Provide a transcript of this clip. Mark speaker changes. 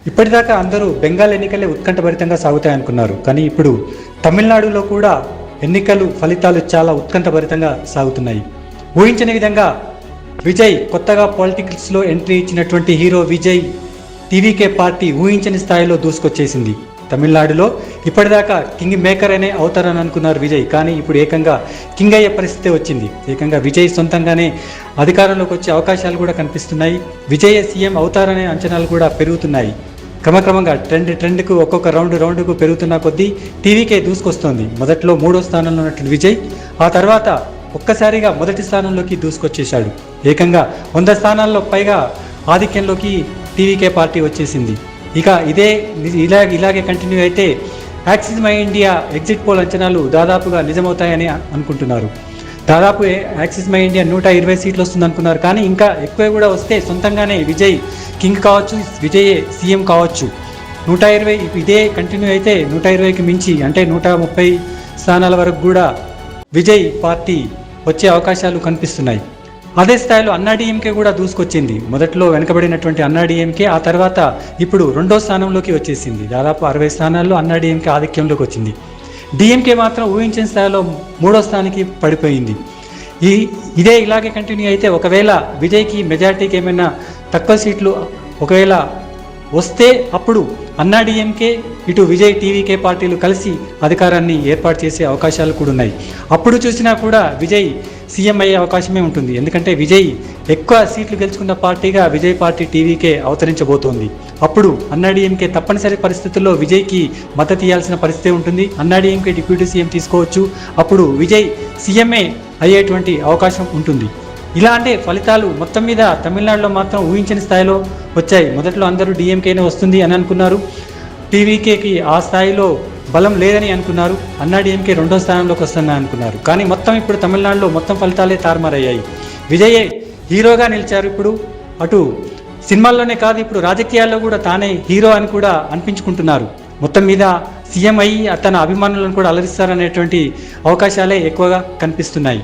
Speaker 1: ఇప్పటిదాకా అందరూ బెంగాల్ ఎన్నికలే ఉత్కంఠభరితంగా సాగుతాయనుకున్నారు. కానీ ఇప్పుడు తమిళనాడులో కూడా ఎన్నికలు ఫలితాలు చాలా ఉత్కంఠభరితంగా సాగుతున్నాయి. ఊహించని విధంగా విజయ్ కొత్తగా పాలిటిక్స్లో ఎంట్రీ ఇచ్చినటువంటి హీరో విజయ్ టీవీకే పార్టీ ఊహించని స్థాయిలో దూసుకొచ్చేసింది. తమిళనాడులో ఇప్పటిదాకా కింగ్ మేకర్ అనే అవుతారని అనుకున్నారు విజయ్, కానీ ఇప్పుడు ఏకంగా కింగ్ అయ్యే పరిస్థితి వచ్చింది. ఏకంగా విజయ్ సొంతంగానే అధికారంలోకి వచ్చే అవకాశాలు కూడా కనిపిస్తున్నాయి. విజయ్ సీఎం అవుతారనే అంచనాలు కూడా పెరుగుతున్నాయి. క్రమక్రమంగా ట్రెండ్కు ఒక్కొక్క రౌండ్కు పెరుగుతున్న కొద్దీ టీవీకే దూసుకొస్తోంది. మొదట్లో 3వ స్థానంలో ఉన్నటువంటి విజయ్ ఆ తర్వాత ఒక్కసారిగా మొదటి స్థానంలోకి దూసుకొచ్చేశాడు. ఏకంగా 100 స్థానాల్లో పైగా ఆధిక్యంలోకి టీవీకే పార్టీ వచ్చేసింది. ఇక ఇలాగే కంటిన్యూ అయితే axis my India exit poll అంచనాలు దాదాపుగా నిజమవుతాయని అనుకుంటున్నారు. దాదాపు యాక్సిస్ మై ఇండియా 120 సీట్లు వస్తుంది అనుకున్నారు, కానీ ఇంకా ఎక్కువ కూడా వస్తే సొంతంగానే విజయ్ కింగ్ కావచ్చు, విజయ్ సీఎం కావచ్చు. 120 ఇదే కంటిన్యూ అయితే 120కి మించి అంటే 130 స్థానాల వరకు కూడా విజయ్ పార్టీ వచ్చే అవకాశాలు కనిపిస్తున్నాయి. అదే స్థాయిలో అన్నాడీఎంకే కూడా దూసుకొచ్చింది. మొదట్లో వెనుకబడినటువంటి అన్నాడీఎంకే ఆ తర్వాత ఇప్పుడు 2వ స్థానంలోకి వచ్చేసింది. దాదాపు 60 స్థానాల్లో అన్నాడీఎంకే ఆధిక్యంలోకి వచ్చింది. డిఎంకే మాత్రం ఊహించిన స్థాయిలో 3వ స్థానానికి పడిపోయింది. ఇలాగే కంటిన్యూ అయితే ఒకవేళ విజయ్కి మెజార్టీకి ఏమైనా తక్కువ సీట్లు ఒకవేళ వస్తే అప్పుడు అన్నాడీఎంకే ఇటు విజయ్ టీవీకే పార్టీలు కలిసి అధికారాన్ని ఏర్పాటు చేసే అవకాశాలు కూడా ఉన్నాయి. అప్పుడు చూసినా కూడా విజయ్ సీఎం అయ్యే అవకాశమే ఉంటుంది. ఎందుకంటే విజయ్ ఎక్కువ సీట్లు గెలుచుకున్న పార్టీగా విజయ్ పార్టీ టీవీకే అవతరించబోతోంది. అప్పుడు అన్నాడీఎంకే తప్పనిసరి పరిస్థితుల్లో విజయ్కి మద్దతు ఇవ్వాల్సిన పరిస్థితి ఉంటుంది. అన్నాడీఎంకే డిప్యూటీ సీఎం తీసుకోవచ్చు. అప్పుడు విజయ్ సీఎంఏ అయ్యేటువంటి అవకాశం ఉంటుంది. ఇలా అంటే ఫలితాలు మొత్తం మీద తమిళనాడులో మాత్రం ఊహించని స్థాయిలో వచ్చాయి. మొదట్లో అందరూ డిఎంకేనే వస్తుంది అని అనుకున్నారు. టీవీకేకి ఆ స్థాయిలో బలం లేదని అనుకున్నారు. అన్నాడీఎంకే 2వ స్థానంలోకి వస్తుందని అనుకున్నారు. కానీ మొత్తం ఇప్పుడు తమిళనాడులో మొత్తం ఫలితాలే తారుమారయ్యాయి. విజయే హీరోగా నిలిచారు. ఇప్పుడు అటు సినిమాల్లోనే కాదు, ఇప్పుడు రాజకీయాల్లో కూడా తానే హీరో అని కూడా అనిపించుకుంటున్నారు. మొత్తం మీద సీఎం అయ్యి తన అభిమానులను కూడా అలరిస్తారనేటువంటి అవకాశాలే ఎక్కువగా కనిపిస్తున్నాయి.